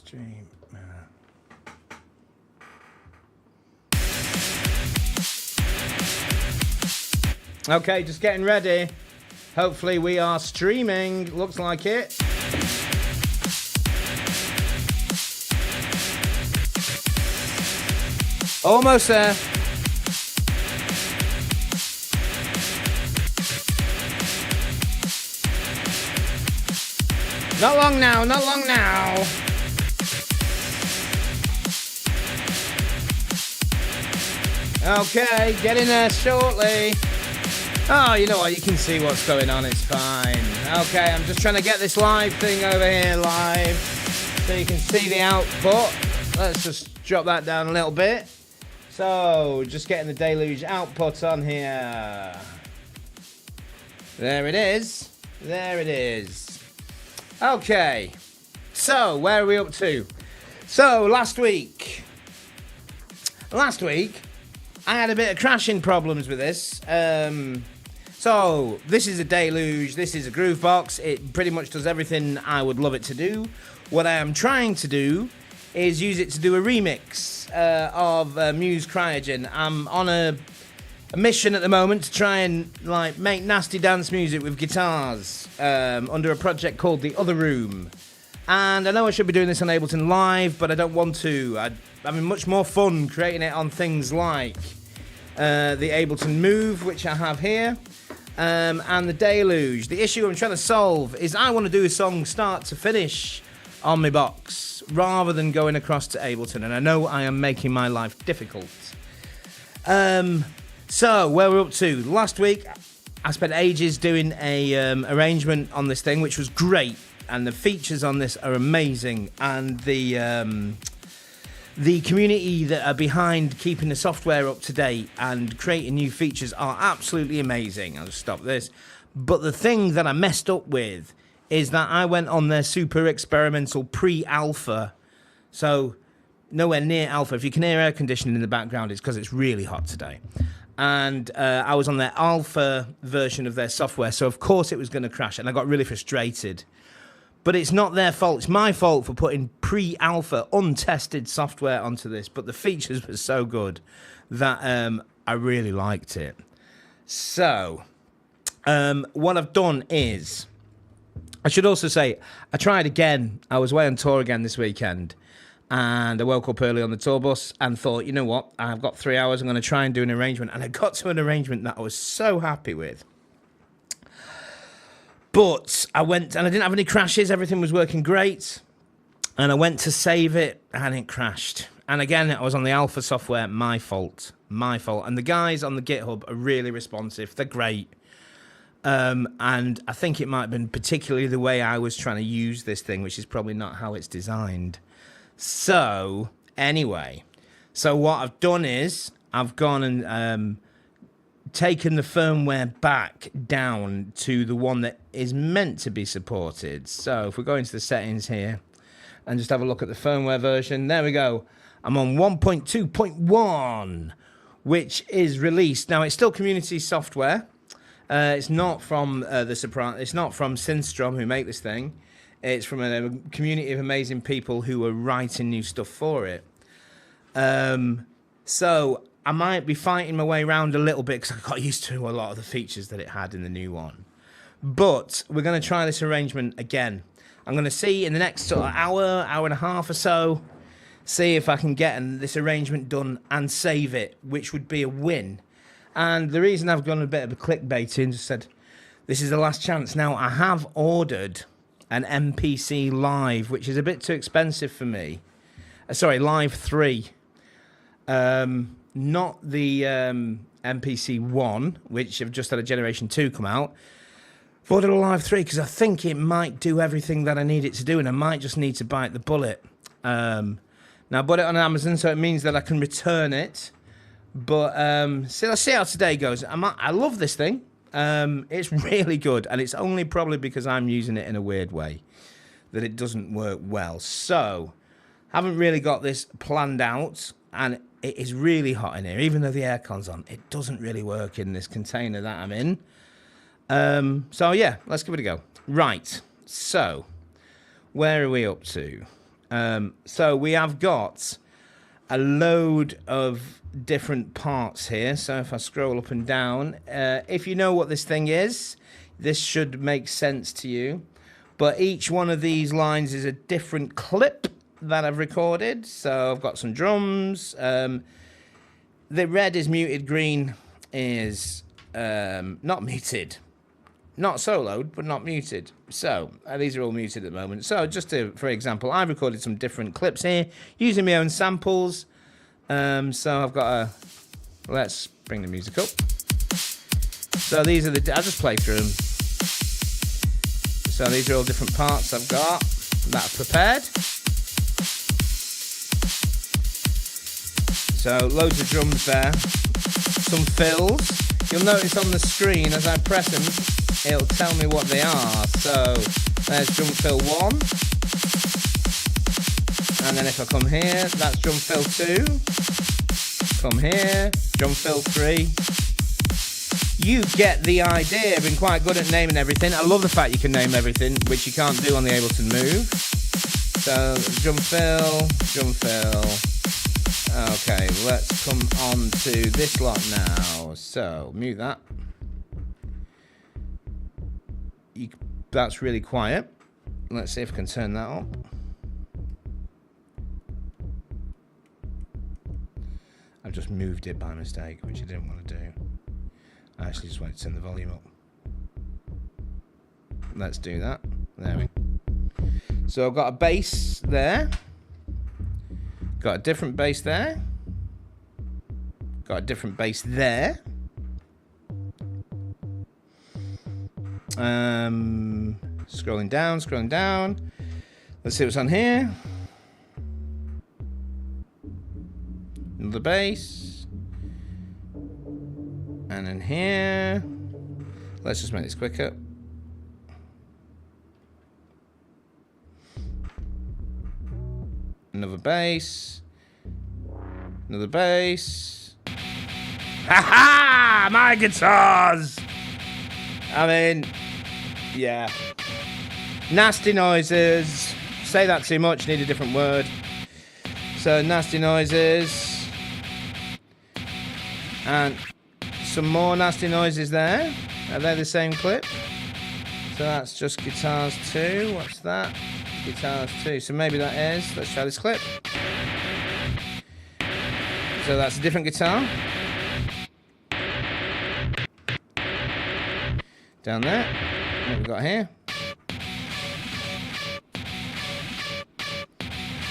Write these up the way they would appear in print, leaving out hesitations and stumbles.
Stream. Okay, just getting ready. Hopefully we are streaming. Looks like it. Almost there. Not long now, not long now. Okay, getting there shortly. Oh, you know what? You can see what's going on. It's fine. Okay, I'm just trying to get this live thing over here live so you can see the output. Let's just drop that down a little bit. So, just getting the Deluge output on here. There it is. There it is. Okay. So, where are we up to? So, last week, I had a bit of crashing problems with this. So, this is a Deluge, this is a Groovebox. It pretty much does everything I would love it to do. What I am trying to do is use it to do a remix of Muse Cryogen. I'm on a mission at the moment to try and make nasty dance music with guitars under a project called The Other Room. And I know I should be doing this on Ableton Live, but I don't want to. I'm having much more fun creating it on things like the Ableton Move, which I have here, and the Deluge. The issue I'm trying to solve is I want to do a song start to finish on my box rather than going across to Ableton, and I know I am making my life difficult. So, where we're up to. Last week, I spent ages doing a arrangement on this thing, which was great, and the features on this are amazing, and the community that are behind keeping the software up to date and creating new features are absolutely amazing. I'll just stop this. But the thing that I messed up with is that I went on their super experimental pre-alpha. So, nowhere near alpha. If you can hear air conditioning in the background, it's because it's really hot today. And I was on their alpha version of their software, so of course it was going to crash, and I got really frustrated. But it's not their fault. It's my fault for putting pre-alpha, untested software onto this. But the features were so good that I really liked it. So, what I've done is, I should also say, I tried again. I was away on tour again this weekend. And I woke up early on the tour bus and thought, you know what? I've got 3 hours. I'm going to try and do an arrangement. And I got to an arrangement that I was so happy with. But I went, and I didn't have any crashes. Everything was working great. And I went to save it, and it crashed. And again, I was on the alpha software. My fault. My fault. And the guys on the GitHub are really responsive. They're great. And I think it might have been particularly the way I was trying to use this thing, which is probably not how it's designed. So, anyway. So what I've done is, I've gone and taken the firmware back down to the one that is meant to be supported. So if we go into the settings here and just have a look at the firmware version, there we go. I'm on 1.2.1, which is released. Now it's still community software. It's not from it's not from Synthstrom who make this thing. It's from a community of amazing people who are writing new stuff for it. So I might be fighting my way around a little bit because I got used to a lot of the features that it had in the new one. But we're going to try this arrangement again. I'm going to see in the next sort of hour and a half or so, see if I can get this arrangement done and save it, which would be a win. And the reason I've gone a bit of a clickbait and just said, this is the last chance. Now, I have ordered an MPC Live, which is a bit too expensive for me. Sorry, Live 3. Not the MPC 1, which have just had a Generation 2 come out. I've ordered a Live 3 because I think it might do everything that I need it to do, and I might just need to bite the bullet. Now, I bought it on Amazon, so it means that I can return it. But so let's see how today goes. I love this thing. It's really good, and it's only probably because I'm using it in a weird way that it doesn't work well. So, haven't really got this planned out, and it is really hot in here. Even though the aircon's on, it doesn't really work in this container that I'm in. So, yeah, let's give it a go. Right, so, where are we up to? So we have got a load of different parts here. So if I scroll up and down, if you know what this thing is, this should make sense to you. But each one of these lines is a different clip that I've recorded. So I've got some drums. The red is muted, green is not muted. Not soloed, but not muted. So these are all muted at the moment. So just to, for example, I've recorded some different clips here using my own samples. So I've got a, let's bring the music up. So these are the, I'll just play through them. So these are all different parts I've got that I've prepared. So loads of drums there, some fills. You'll notice on the screen as I press them, it'll tell me what they are. So there's drum fill 1. And then if I come here, that's drum fill 2. Come here, drum fill 3. You get the idea. I've been quite good at naming everything. I love the fact you can name everything, which you can't do on the Ableton Move. So drum fill, drum fill. Okay, let's come on to this lot now. So mute that. That's really quiet. Let's see if I can turn that up. I've just moved it by mistake, which I didn't want to do. I actually just wanted to turn the volume up. Let's do that. There we go. So I've got a bass there. Got a different bass there. Got a different bass there. Scrolling down, scrolling down. Let's see what's on here. Another bass. And then here. Let's just make this quicker. Another bass. Another bass. Ha ha! My guitars! I mean, yeah. Nasty noises. Say that too much, need a different word. So, nasty noises. And some more nasty noises there. Are they the same clip? So that's just guitars 2. What's that? Guitars 2. So maybe that is. Let's try this clip. So that's a different guitar. Down there. What have we got here?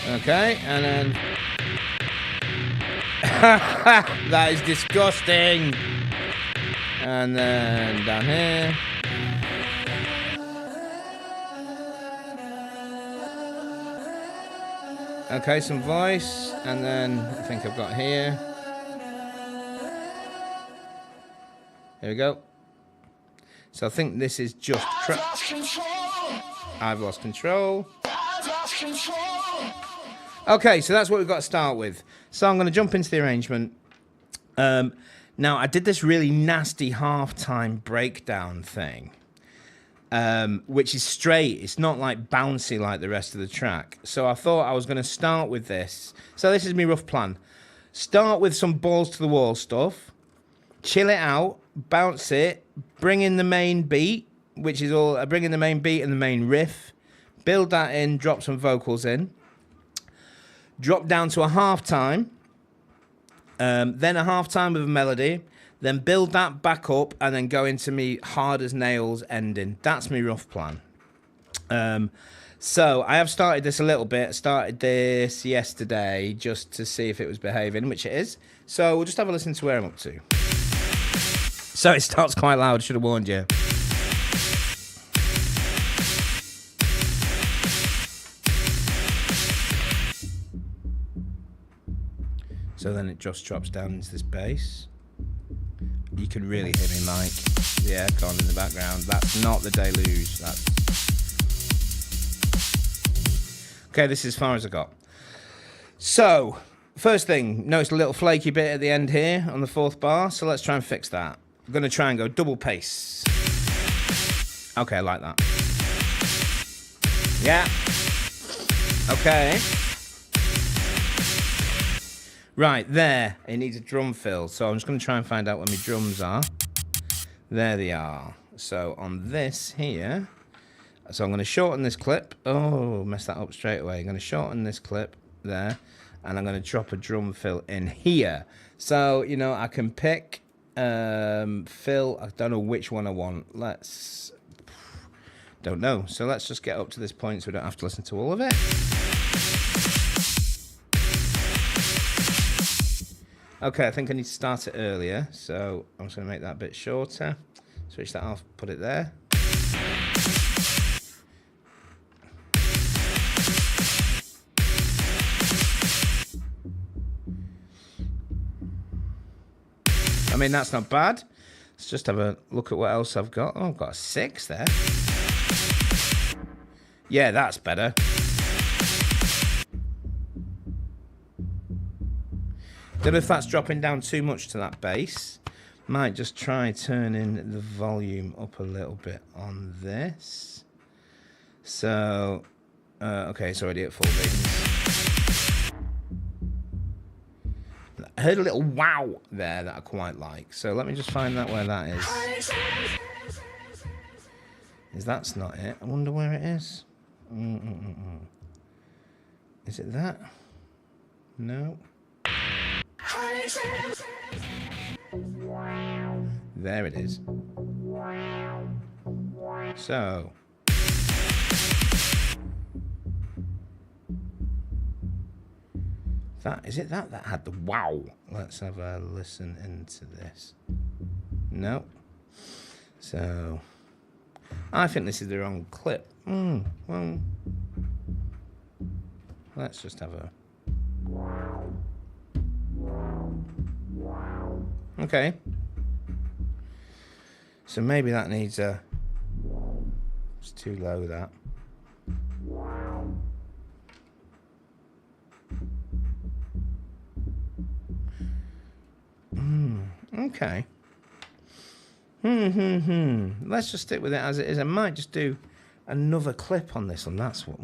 Okay, and then... that is disgusting. And then down here. Okay, some voice, and then I think I've got here. Here we go. So I think this is just... I've lost control. Okay, so that's what we've got to start with. So I'm going to jump into the arrangement. Now, I did this really nasty halftime breakdown thing, which is straight. It's not like bouncy like the rest of the track. So I thought I was going to start with this. So this is my rough plan. Start with some balls to the wall stuff. Chill it out. Bounce it. Bring in the main beat, which is all... bring in the main beat and the main riff. Build that in. Drop some vocals in. Drop down to a halftime. Then a halftime with a melody. Then build that back up and then go into me hard as nails ending. That's my rough plan. So I have started this a little bit. I started this yesterday just to see if it was behaving, which it is. So we'll just have a listen to where I'm up to. So it starts quite loud, should have warned you. So then it just drops down into this bass. You can really hear me, Mike. The aircon in the background. That's not the deluge. That's... Okay, this is as far as I got. So, first thing, notice a little flaky bit at the end here on the 4th bar. So let's try and fix that. I'm going to try and go double pace. Okay, I like that. Yeah. Okay. Right, there. It needs a drum fill. So I'm just going to try and find out where my drums are. There they are. So on this here, so I'm going to shorten this clip. Oh, messed that up straight away. I'm going to shorten this clip there, and I'm going to drop a drum fill in here. So, you know, I can pick fill. I don't know which one I want. Don't know. So let's just get up to this point so we don't have to listen to all of it. Okay, I think I need to start it earlier, so I'm just going to make that a bit shorter. Switch that off, put it there. I mean, that's not bad. Let's just have a look at what else I've got. Oh, I've got a 6 there. Yeah, that's better. Don't know if that's dropping down too much to that bass. Might just try turning the volume up a little bit on this. So, okay, it's already at full beams. I heard a little wow there that I quite like. So let me just find out where that is. That's not it? I wonder where it is. Is it that? No. There it is. So. Is it that had the wow? Let's have a listen into this. No. So. I think this is the wrong clip. Well. Let's just have a. Okay. So maybe that needs a. It's too low, that. Okay. Let's just stick with it as it is. I might just do another clip on this one. That's what.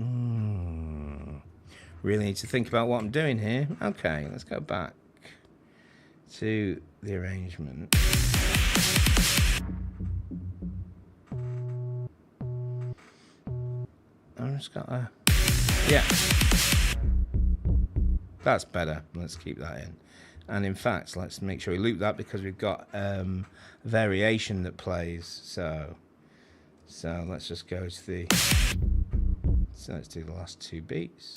Really need to think about what I'm doing here. Okay, let's go back to the arrangement. I've just got a. Yeah. That's better. Let's keep that in. And in fact, let's make sure we loop that because we've got a variation that plays. So let's just go to the. So let's do the last 2 beats.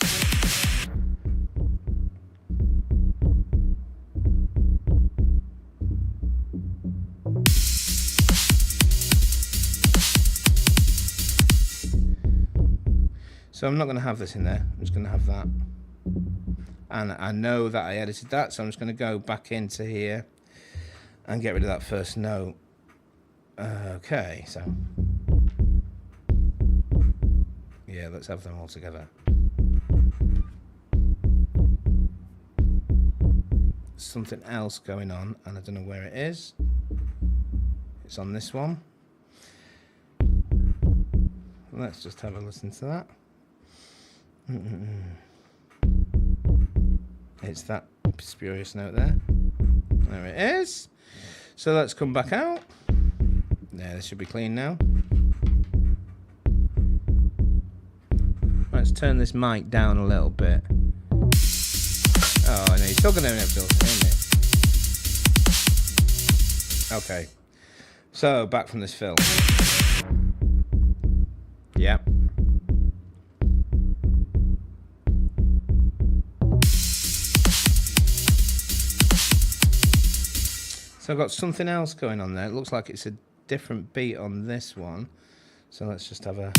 So I'm not going to have this in there. I'm just going to have that. And I know that I edited that, so I'm just going to go back into here and get rid of that first note. Okay, so. Yeah, let's have them all together. Something else going on, and I don't know where it is. It's on this one. Let's just have a listen to that. It's that spurious note there. There it is. So let's come back out. Yeah, this should be clean now. Let's turn this mic down a little bit. Oh, no, you're still going to have to, isn't it? Okay. So, back from this fill. Yep. So I've got something else going on there. It looks like it's a different beat on this one. So let's just have a...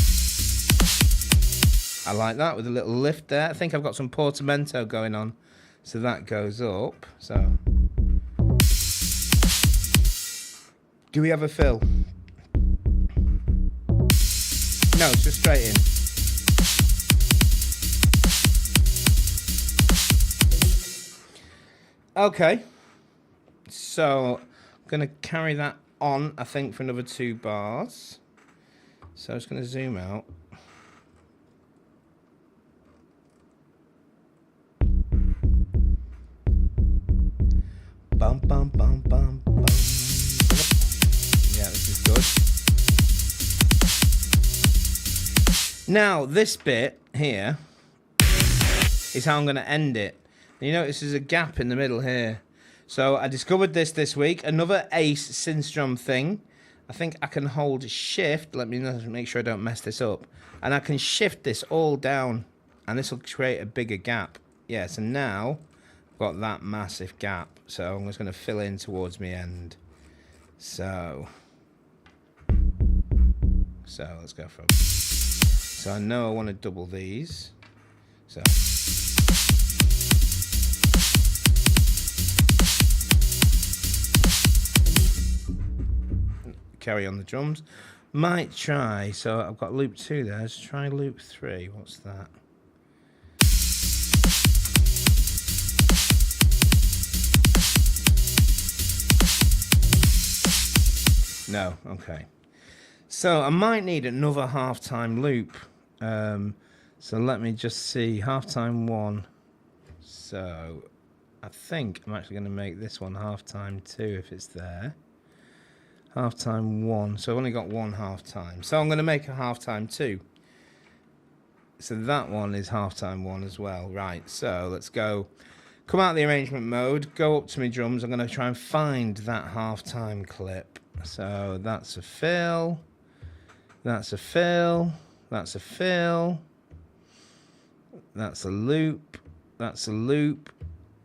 I like that with a little lift there. I think I've got some portamento going on. So that goes up. So... Do we have a fill? No, it's just straight in. Okay. So, I'm going to carry that on, I think, for another 2 bars. So, I'm just going to zoom out. bum, bum, bum, bum. Yeah, this is good. Now, this bit here is how I'm going to end it. You notice there's a gap in the middle here. So I discovered this week. Another Ace Synthstrom thing. I think I can hold shift. Let me make sure I don't mess this up. And I can shift this all down. And this will create a bigger gap. Yeah, so now I've got that massive gap. So I'm just going to fill in towards my end. So let's go for it. So I know I want to double these. So carry on the drums. Might try. So I've got loop 2 there. Let's try loop 3. What's that? No. Okay. So I might need another half-time loop. So let me just see. Half-time 1. So I think I'm actually going to make this one half-time 2 if it's there. Half-time 1. So I've only got one half-time. So I'm going to make a half-time 2. So that one is half-time 1 as well. Right, so let's go. Come out of the arrangement mode. Go up to my drums. I'm going to try and find that half-time clip. So that's a fill. That's a fill. That's a fill. That's a loop. That's a loop.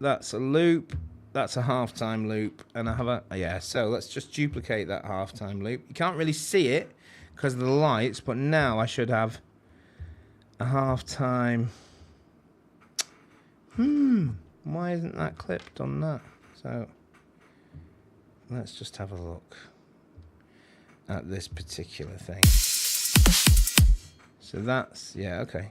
That's a loop. That's a half-time loop. And I have a... Yeah, so let's just duplicate that half-time loop. You can't really see it because of the lights, but now I should have a half-time... Why isn't that clipped on that? So let's just have a look at this particular thing. So that's... Yeah, okay.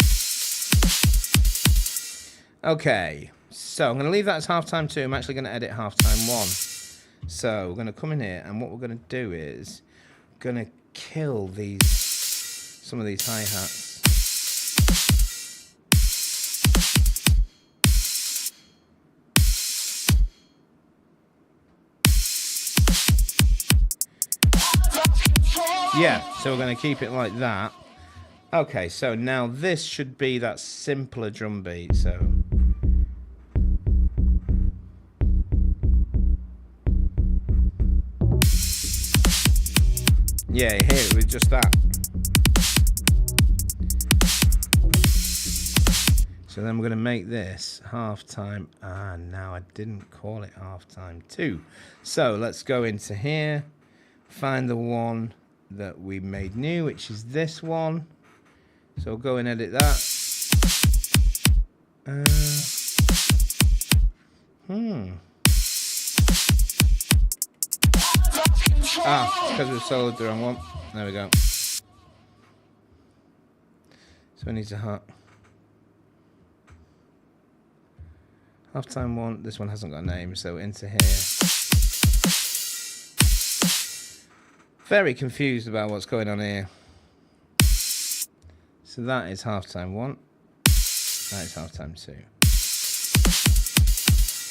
Okay, so I'm going to leave that as half-time 2. I'm actually going to edit half-time 1. So we're going to come in here, and what we're going to do is going to kill these, some of these hi-hats. Yeah, so we're going to keep it like that. Okay, so now this should be that simpler drum beat, so... Yeah, you hear it with just that. So then we're going to make this half-time... now I didn't call it half-time 2. So let's go into here, find the one that we made new, which is this one. So we'll go and edit that. It's because we've soloed the wrong one. There we go. So we need to half-time 1. This one hasn't got a name, so into here. Very confused about what's going on here. So that is half-time 1. That is half-time 2.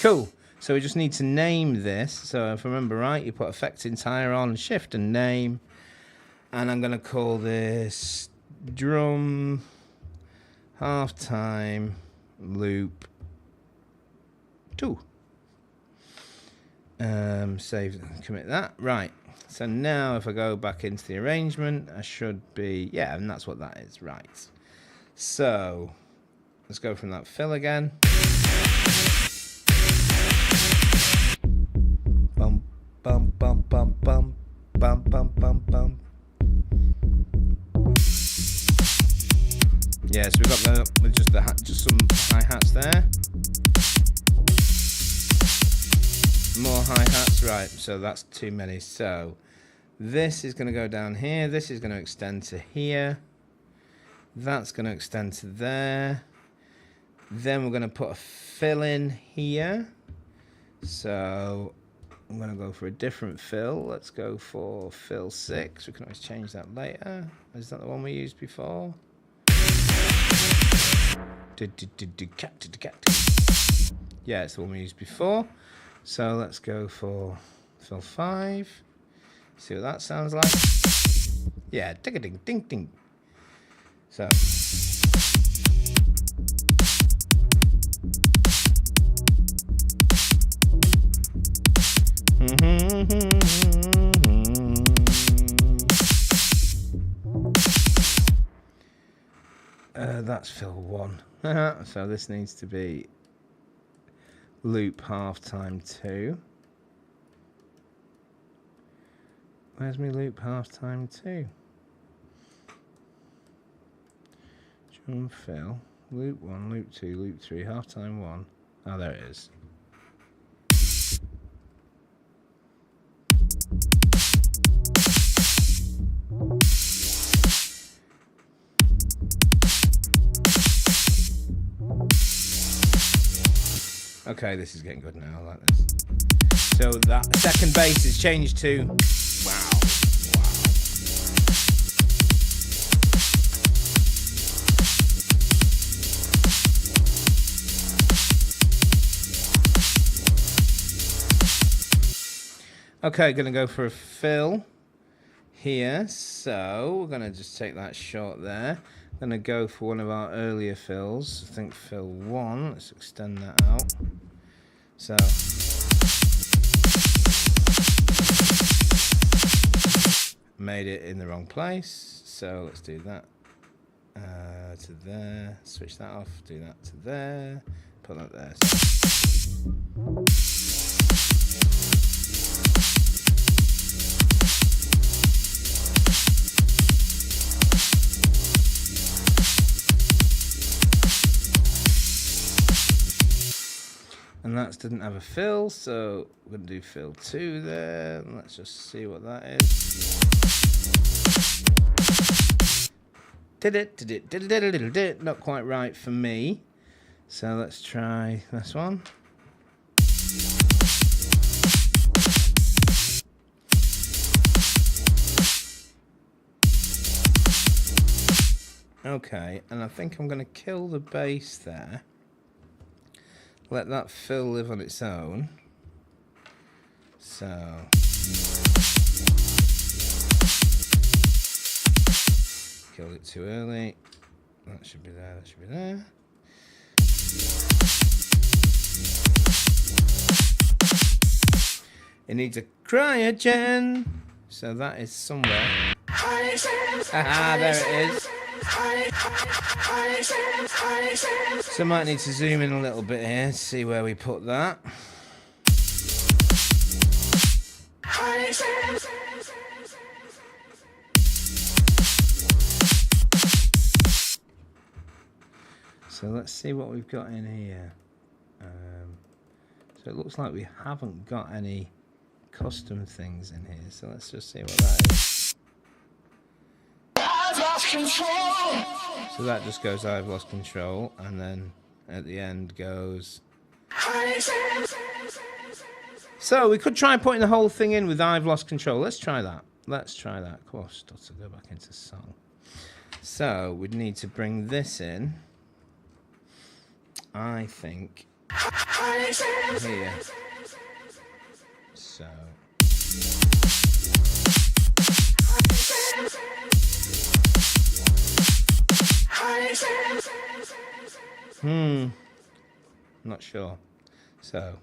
Cool. So we just need to name this. So if I remember right, you put effect entire on, shift and name. And I'm going to call this drum half-time loop 2. Save, commit that. Right. So now if I go back into the arrangement, I should be... Yeah, and that's what that is. Right. So let's go from that fill again. Bum, bum, bum, bum, bum, bum, bum, bum, bum. Yeah, so we've got just some hi-hats there. More hi-hats, right, so that's too many. So this is going to go down here, this is going to extend to here, that's going to extend to there, then we're going to put a fill in here. So I'm going to go for a different fill. Let's go for fill 6. We can always change that later. Is that the one we used before? Yeah, it's the one we used before. So let's go for fill 5. See what that sounds like. Yeah, ding ding ding. So that's fill 1. So this needs to be loop halftime 2. Where's my loop halftime 2? Drum fill, loop 1, loop 2, loop 3, halftime 1. Oh, there it is. Okay, this is getting good now. I like this. So that second bass is changed to wow. Okay, gonna go for a fill here. So we're gonna just take that short there. Gonna go for one of our earlier fills. I think fill 1. Let's extend that out. So made it in the wrong place. So let's do that to there. Switch that off. Do that to there. Put that there. And that didn't have a fill, so we're going to do fill 2 there. Let's just see what that is. Did it. Not quite right for me. So let's try this one. Okay, and I think I'm going to kill the bass there. Let that fill live on its own. So killed it too early. That should be there, that should be there. It needs a cryogen. So that is somewhere. Haha, there it is. So I might need to zoom in a little bit here to see where we put that. So let's see what we've got in here. So it looks like we haven't got any custom things in here. So let's just see what that is. So that just goes, I've lost control, and then at the end goes. So we could try putting the whole thing in with I've lost control. Let's try that. Let's try that. Of course, to go back into song. So we'd need to bring this in. I think here. So. Not sure. So.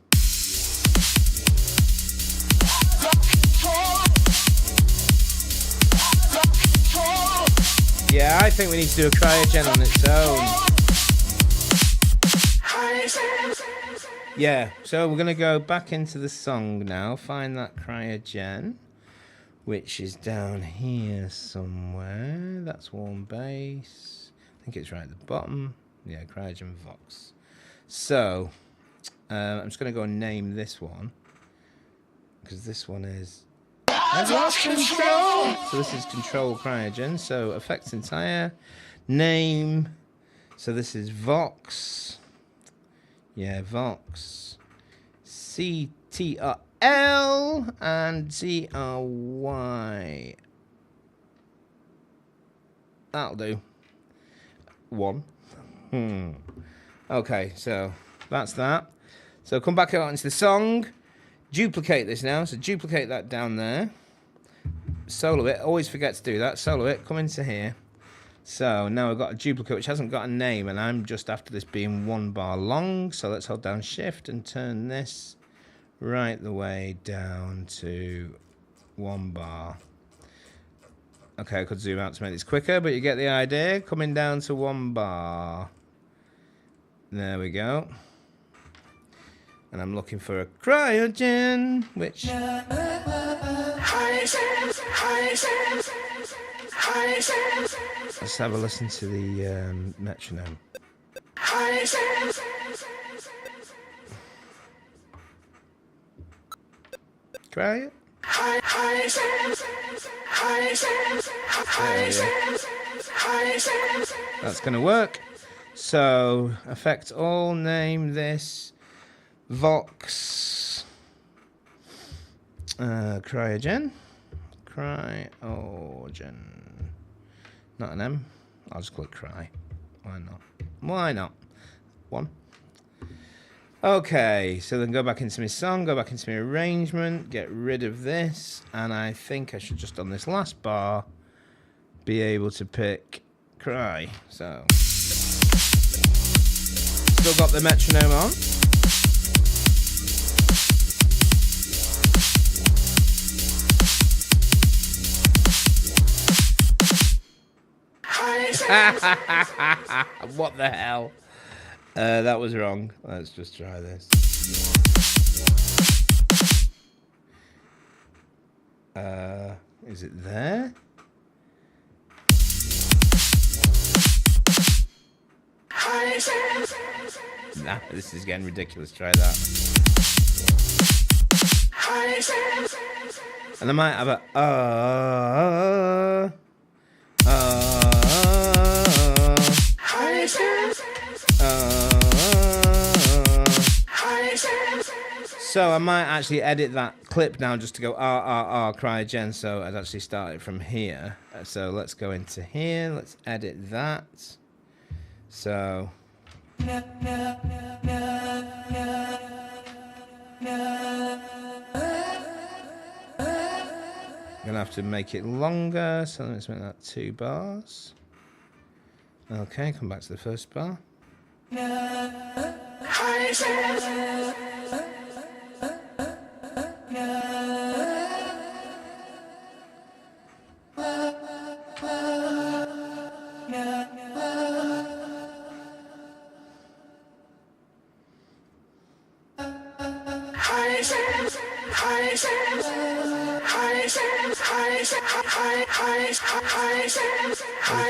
Yeah, I think we need to do a cryogen on its own. Yeah, so we're going to go back into the song now, find that cryogen, which is down here somewhere. That's warm bass. I think it's right at the bottom. Yeah, cryogen Vox. So, I'm just going to go and name this one, because this one is... I've lost control! So this is control cryogen. So effects entire, name. So this is Vox. Yeah, Vox. CTRL and ZRY. That'll do. 1. Okay, so that's that. So come back out into the song. duplicate this now. So duplicate that down there. Solo it. Always forget to do that. Solo it. Come into here. So now we've got a duplicate which hasn't got a name, and I'm just after this being 1 bar long. So let's hold down Shift and turn this right the way down to 1 bar. Okay, I could zoom out to make this quicker, but you get the idea. Coming down to 1 bar. There we go. And I'm looking for a cryogen, which... Let's have a listen to the metronome. Cryo? That's going to work. So, effect all, name this Vox Cryogen. Cryogen. Not an M. I'll just call it Cry. Why not? Why not? 1. Okay, so then go back into my song, go back into my arrangement, get rid of this, and I think I should just on this last bar be able to pick Cry. So still got the metronome on. What the hell? That was wrong. Let's just try this. Is it there? Nah, this is getting ridiculous. Try that. And I might have a so I might actually edit that clip now just to go cryogen, so I'd actually start it from here. So let's go into here, let's edit that. So I'm gonna have to make it longer, so let's make that 2 bars. Okay, come back to the first bar.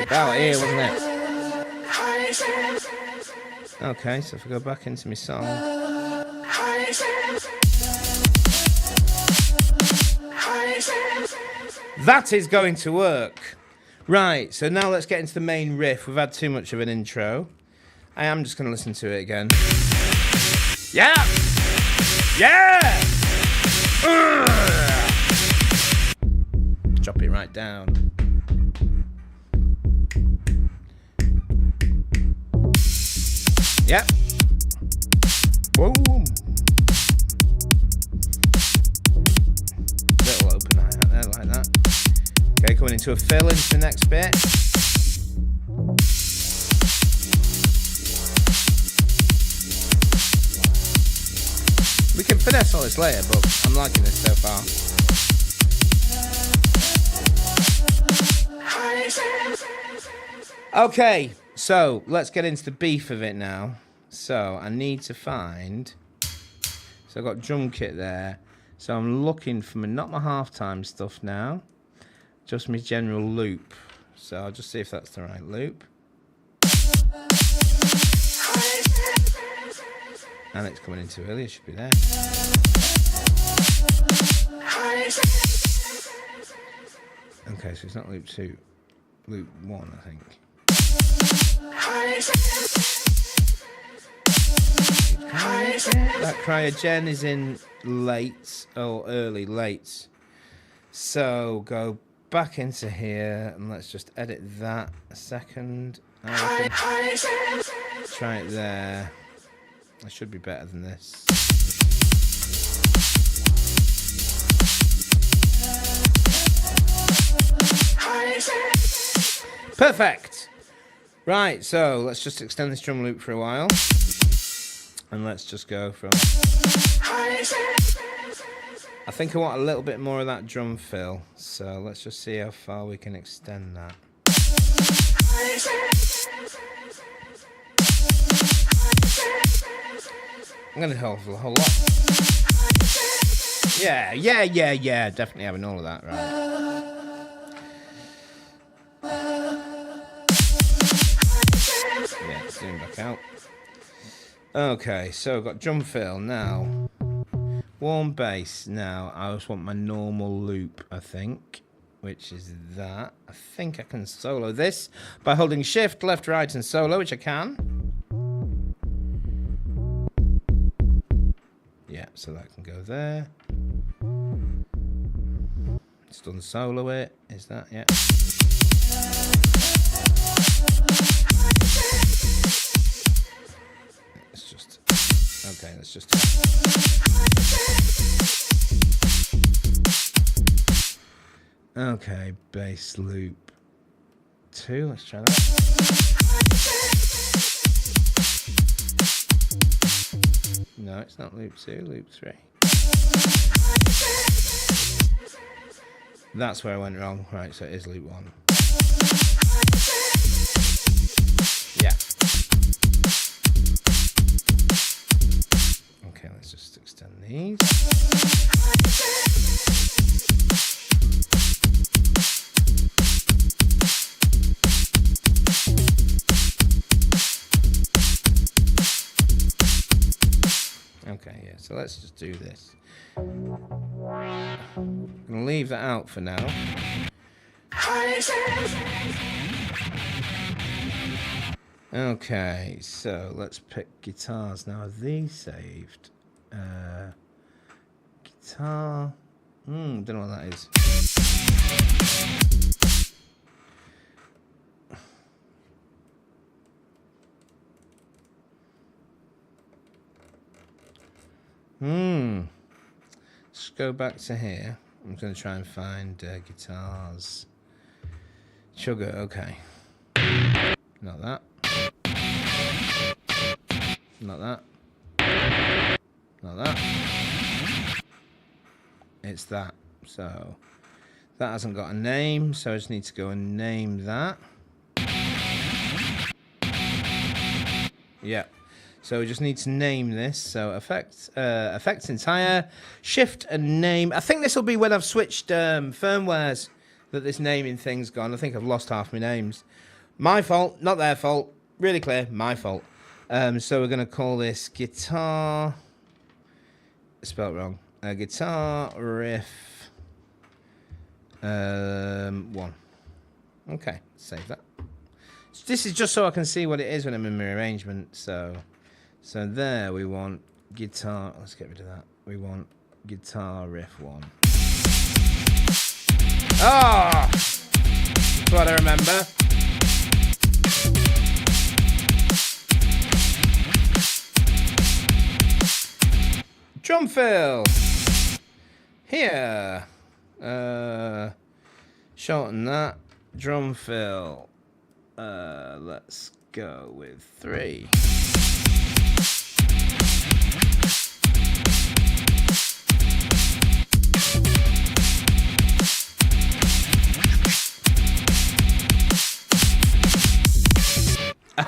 About here, wasn't it? Okay, so if I go back into my song. That is going to work. Right, so now let's get into the main riff. We've had too much of an intro. I am just going to listen to it again. Yeah! Yeah! Drop it right down. Yep. Whoa. Little open hi-hat there, like that. Okay, coming into a fill into the next bit. We can finesse all this later, but I'm liking this so far. Okay, so let's get into the beef of it now. So I need to find. So I've got drum kit there. So I'm looking for not my halftime stuff now, just my general loop. So I'll just see if that's the right loop. And it's coming in too early. It should be there. Okay, so it's not loop 2, loop 1, I think. That cryogen is in late, or early late. So go back into here and let's just edit that a second. Try it there. I should be better than this. Perfect. Right, so let's just extend this drum loop for a while. And let's just go from... I think I want a little bit more of that drum fill. So let's just see how far we can extend that. I'm going to hold for the whole lot. Yeah. Definitely having all of that, right. Yeah, zoom back out. Okay, so I've got drum fill now. Warm bass now. I just want my normal loop, I think, which is that. I think I can solo this by holding shift, left, right, and solo, which I can. Yeah, so that can go there. It's done solo it. Is that? Yeah. It's just... Okay, let's just... Okay, bass loop 2. Let's try that. No, it's not loop 2, loop 3. That's where I went wrong. Right, so it is loop 1. Yeah. Okay, let's just extend these. Okay, yeah, so let's just do this. I'm going to leave that out for now. Okay, so let's pick guitars now. Are these saved? Guitar. Don't know what that is. Let's go back to here. I'm going to try and find guitars. Sugar, okay. Not that. Not that. Not that. It's that. So that hasn't got a name, so I just need to go and name that. Yeah. So we just need to name this. So effects entire, shift and name. I think this will be when I've switched firmwares that this naming thing's gone. I think I've lost half my names. My fault, not their fault. Really clear, my fault. So we're going to call this guitar. Spelled wrong. Guitar riff 1. Okay, save that. This is just so I can see what it is when I'm in my arrangement. So there we want guitar. Let's get rid of that. We want guitar riff 1. Ah, that's what I remember. Drum fill. Here. Shorten that. Drum fill. Let's go with 3.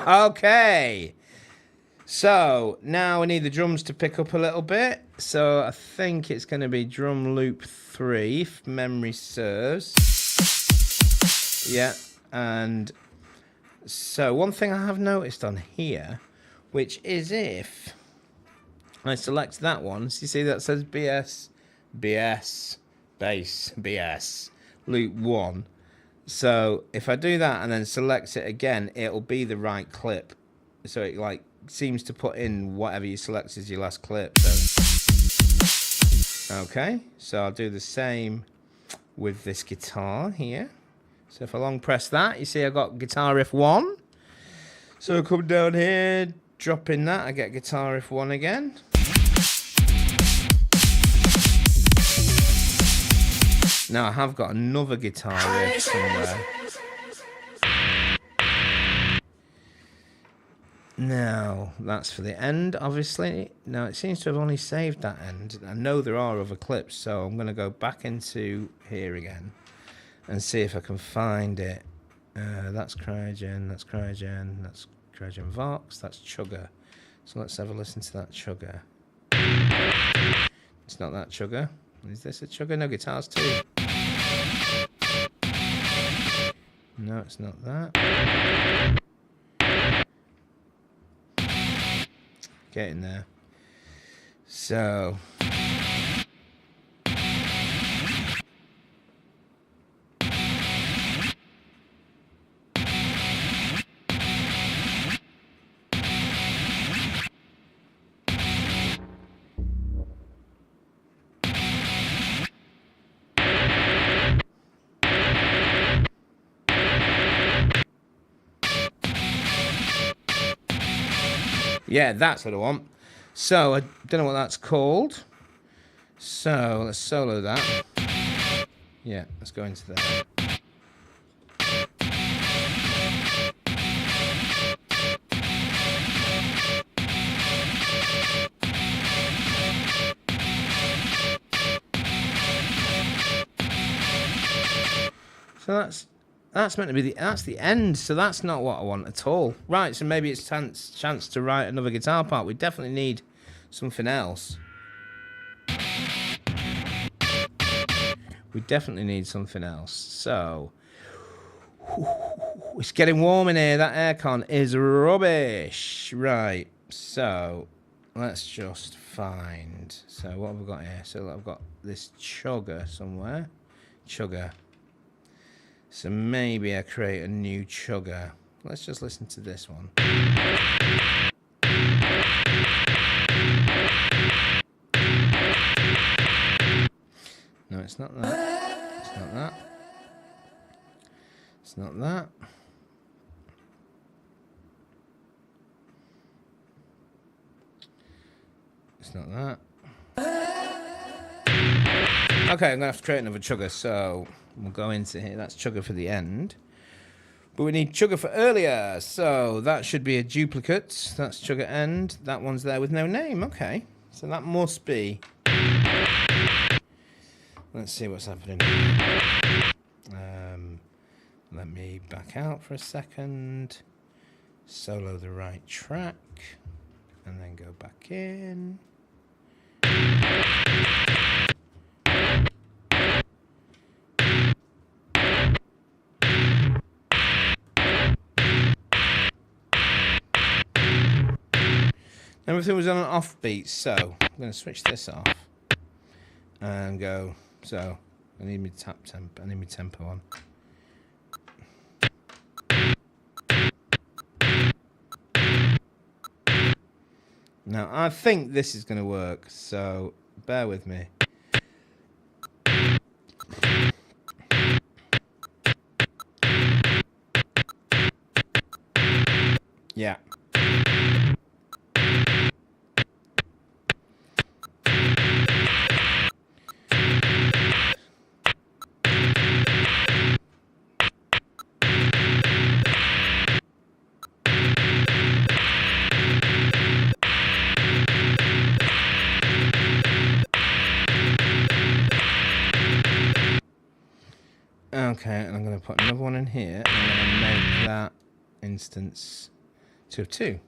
Okay. So now we need the drums to pick up a little bit. So I think it's going to be drum loop 3, if memory serves. Yeah. And so one thing I have noticed on here, which is if I select that one, so you see that says BS, bass, loop 1. So if I do that and then select it again, it'll be the right clip. So it like seems to put in whatever you select as your last clip. So, okay, so I'll do the same with this guitar here. So if I long press that, you see I've got guitar riff 1. So I come down here, drop in that, I get guitar riff 1 again. Now I have got another guitar riff somewhere. Now, that's for the end, obviously. Now, it seems to have only saved that end. I know there are other clips, so I'm going to go back into here again and see if I can find it. That's Cryogen, that's Cryogen, that's Cryogen Vox, that's Chugger. So let's have a listen to that Chugger. It's not that Chugger. Is this a Chugger? No, guitars too. No, it's not that. Get in there. So yeah, that's what I want. So, I don't know what that's called. So, let's solo that. Yeah, let's go into that. So that's meant to be that's the end, so that's not what I want at all. Right, so maybe it's chance to write another guitar part. We definitely need something else. We definitely need something else. So it's getting warm in here. That aircon is rubbish. Right, so let's just find. So what have we got here? So I've got this Chugger somewhere. Chugger. So maybe I create a new Chugger. Let's just listen to this one. No, it's not that. It's not that. It's not that. It's not that. Okay, I'm going to have to create another Chugger, so we'll go into here. That's Chugger for the end. But we need Chugger for earlier, so that should be a duplicate. That's Chugger end. That one's there with no name. Okay, so that must be... Let's see what's happening. Let me back out for a second. Solo the right track. And then go back in. Everything was on an offbeat, so I'm going to switch this off and go. So I need me tempo. I need me tempo on. Now I think this is going to work, so bear with me. Yeah. Okay, and I'm going to put another one in here, and I'm going to make that instance 2 of 2.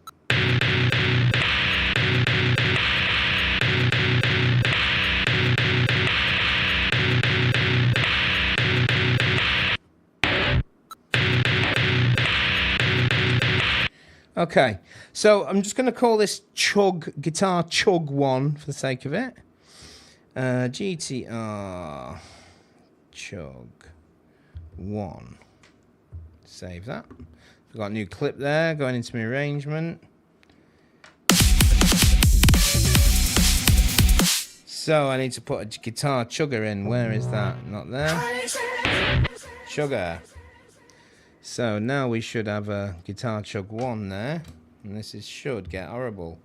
Okay, so I'm just going to call this Guitar Chug 1 for the sake of it. GTR Chug 1. Save that. I've got a new clip there going into my arrangement. So I need to put a guitar chugger in. Where is that? Not there. Chugger. So now we should have a guitar chug 1 there. And this is should get horrible.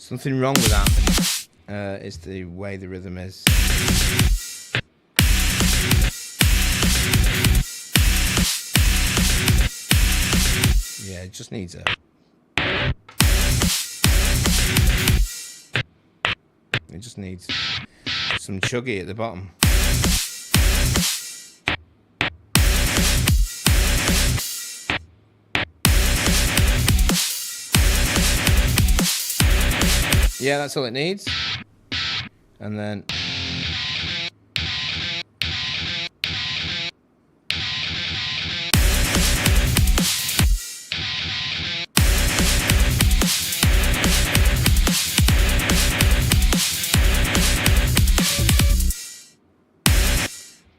Something wrong with that. Is the way the rhythm is. Yeah, it just needs a... It just needs some chuggy at the bottom. Yeah, that's all it needs. And then...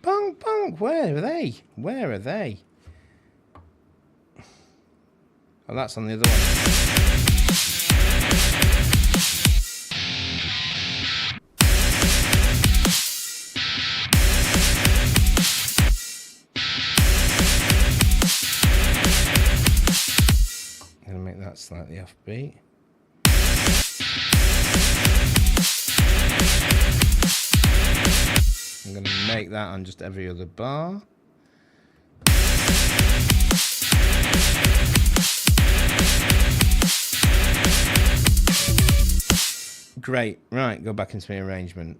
Bong, bong, where are they? Where are they? Oh, that's on the other one. Slightly offbeat. I'm going to make that on just every other bar. Great. Right, go back into my arrangement.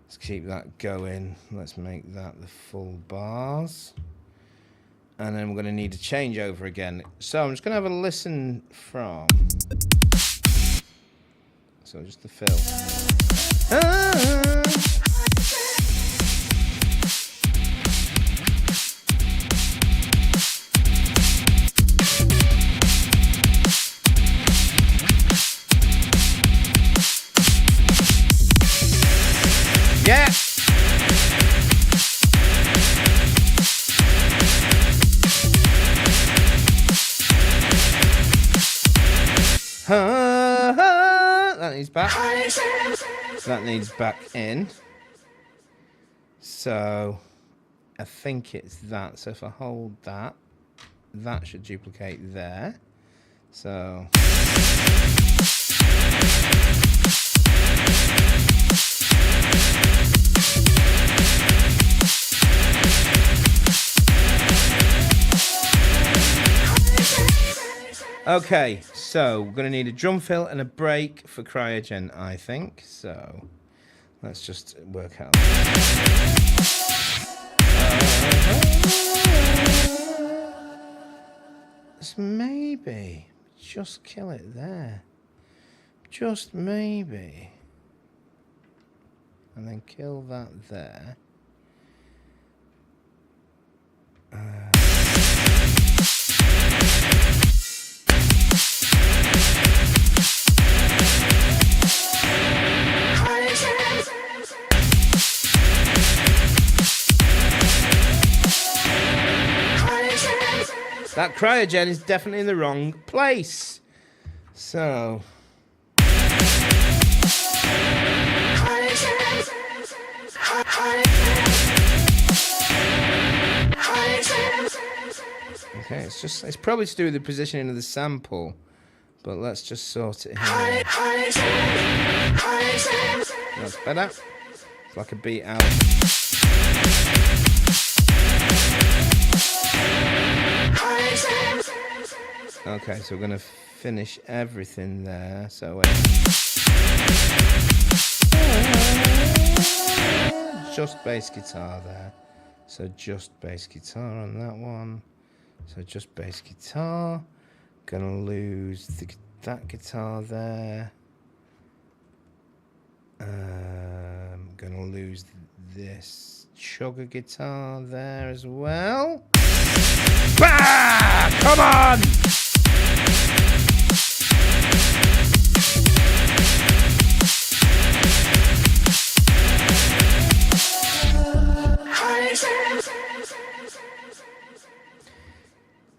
Let's keep that going. Let's make that the full bars. And then we're going to need a changeover again. So I'm just going to have a listen from. So just the fill. Yeah. That needs back. That needs back in. So I think it's that. So if I hold that, that should duplicate there. So okay, so we're going to need a drum fill and a break for Cryogen, I think. So let's just work out. Let's maybe just kill it there. Just maybe. And then kill that there. That Cryogen is definitely in the wrong place. So okay, it's probably to do with the positioning of the sample, but let's just sort it here. That's better. It's like a beat out. Okay, so we're going to finish everything there. So just bass guitar there. So just bass guitar on that one. So just bass guitar. Gonna lose that guitar there. Gonna lose this chugger guitar there as well. Bah! Come on!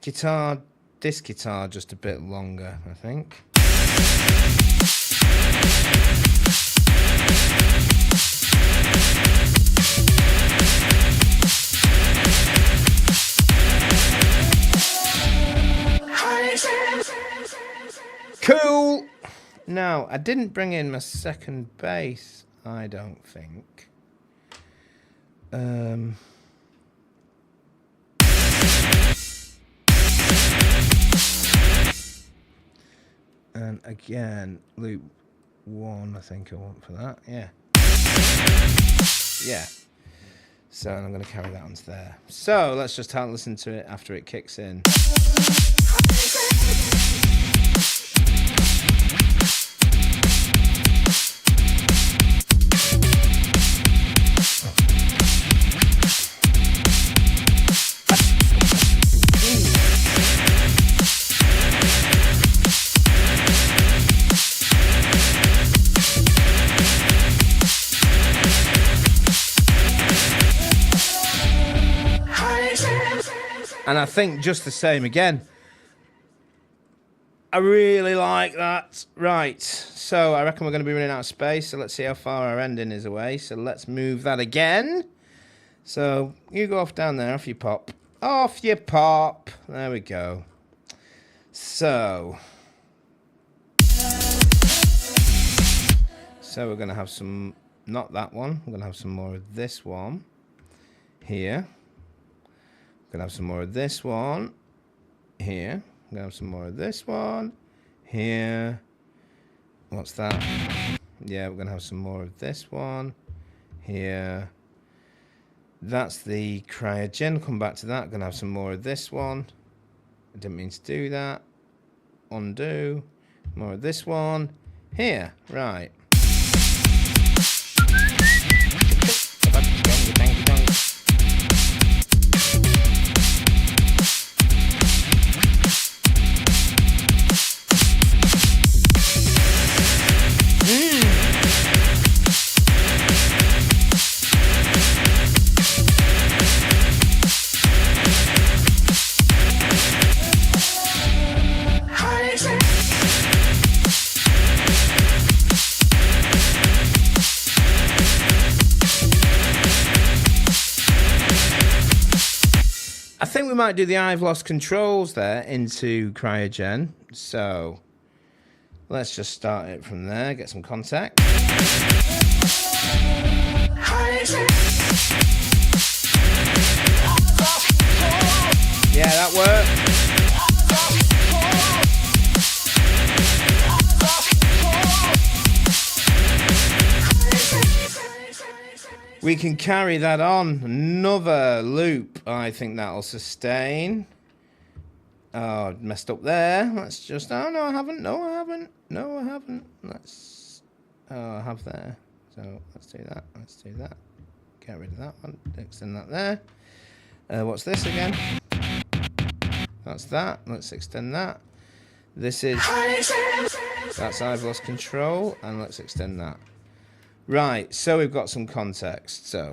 Guitar, this guitar just a bit longer, I think. Cool. Now, I didn't bring in my second bass, I don't think. And again, loop 1, I think I want for that. Yeah. Yeah. So I'm going to carry that onto there. So let's just have a listen to it after it kicks in. And I think just the same again. I really like that. Right, so I reckon we're going to be running out of space, so let's see how far our ending is away. So let's move that again. So you go off down there, off you pop. Off you pop. There we go. So we're going to have some, not that one, we're going to have some more of this one here. Gonna have some more of this one here. I'm gonna have some more of this one here. What's that? Yeah, we're gonna have some more of this one here. That's the cryogen. Come back to that. Gonna have some more of this one. I didn't mean to do that. Undo. More of this one here. Right. I think we might do the I've lost controls there into cryogen. So let's just start it from there, get some contact. Yeah, that worked. We can carry that on. Another loop. I think that'll sustain. Oh, I messed up there. Let's just... Oh, no, I haven't. No, I haven't. No, I haven't. Let's... Oh, I have there. So, let's do that. Let's do that. Get rid of that one. Extend that there. What's this again? That's that. Let's extend that. This is... That's I've lost control. And let's extend that. Right, so we've got some context, so...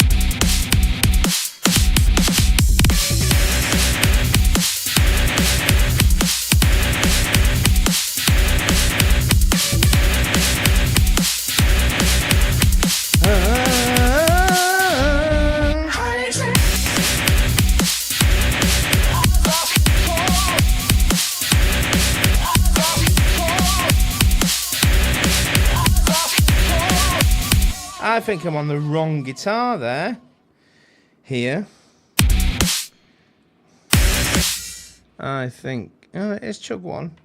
I think I'm on the wrong guitar there. Here. I think... Oh, it is chug one.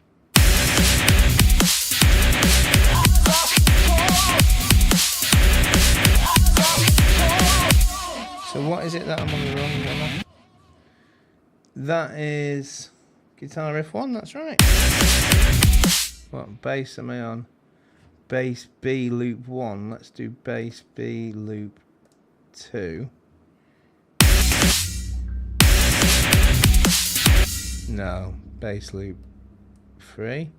So what is it that I'm on the wrong one of? That is guitar riff 1, that's right. What bass am I on? Bass B loop 1. Let's do bass B loop 2. No, bass loop 3.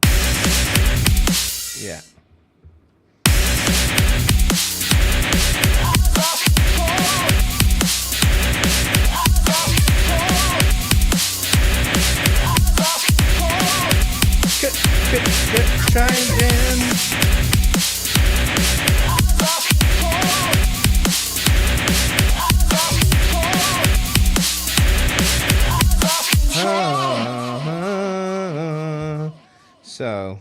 Yeah. Try again. So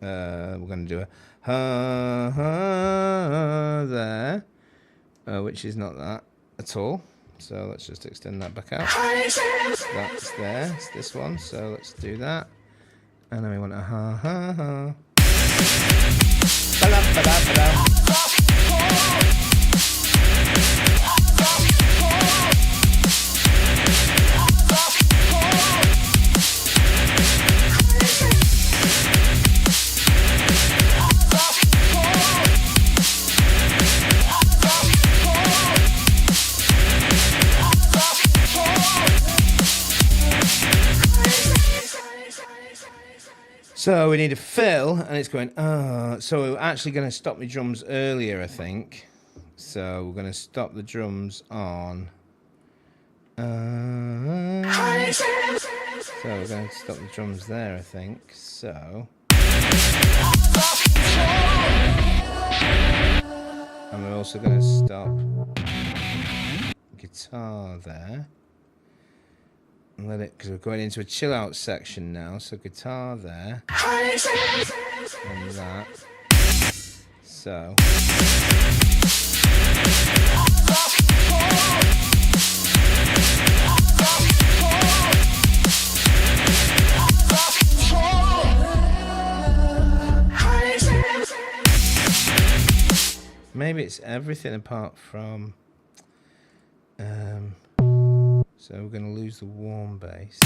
We're going to do a ha ha there, which is not that at all. So let's just extend that back out. That's there. It's this one. So let's do that. And then we want a ha ha ha. Ba-da-ba-da-ba-da. So we need a fill, and it's going, so we're actually going to stop the drums earlier, I think. So we're going to stop the drums on. So we're going to stop the drums there, I think. So. And we're also going to stop guitar there. And let it, because we're going into a chill out section now. So guitar there. And that. So. Maybe it's everything apart from. So we're going to lose the warm bass.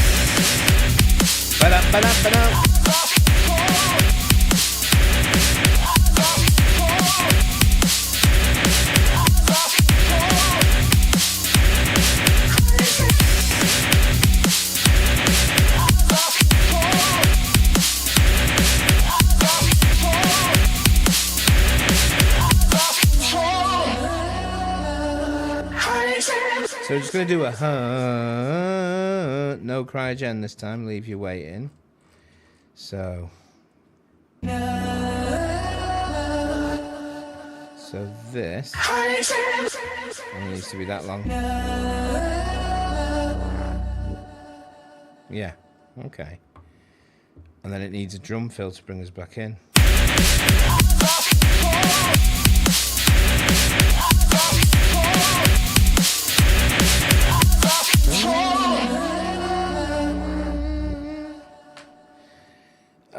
So we're just going to do a no cryogen this time, leave you waiting. So this only needs to be that long. Yeah, okay. And then it needs a drum fill to bring us back in.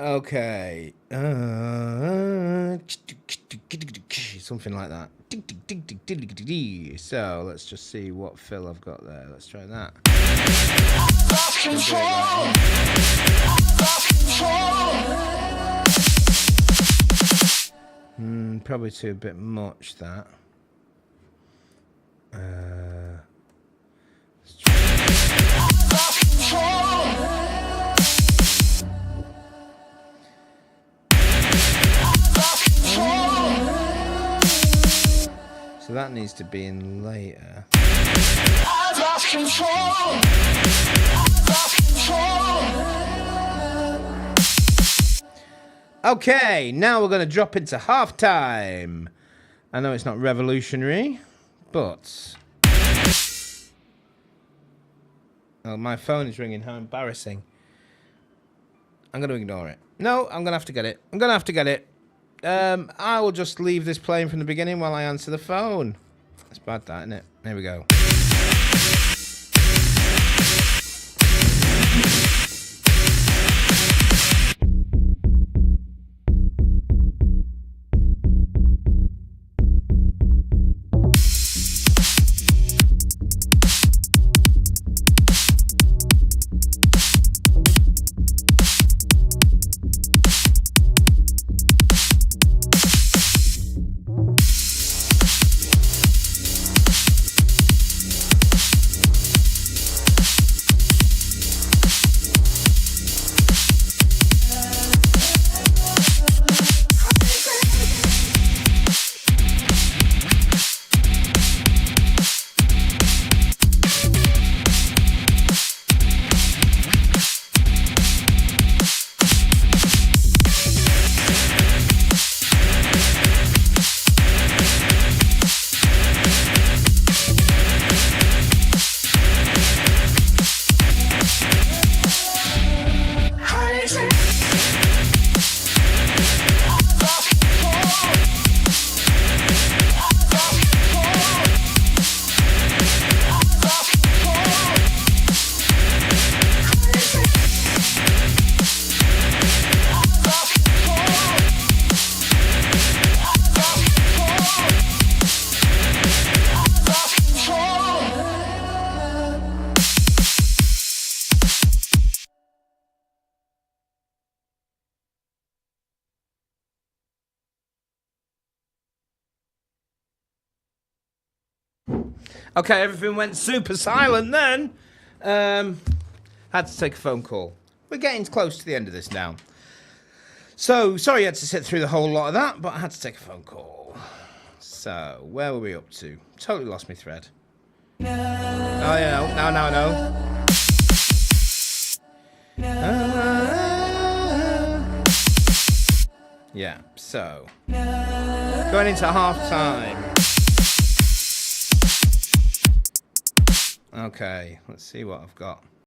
Okay. Something like that. So let's just see what fill I've got there. Let's try that. Probably too a bit much that. Let's try. So that needs to be in later. I've lost control. Okay, now we're going to drop into halftime. I know it's not revolutionary, but oh, my phone is ringing. How embarrassing. I'm going to ignore it. No, I'm going to have to get it. I will just leave this playing from the beginning while I answer the phone. That's bad, that, isn't it? Here we go. Okay, everything went super silent then. Had to take a phone call. We're getting close to the end of this now. So, sorry you had to sit through the whole lot of that, but I had to take a phone call. So, where were we up to? Totally lost my thread. Oh, yeah, now I know. Yeah, so going into half time. Okay, let's see what I've got.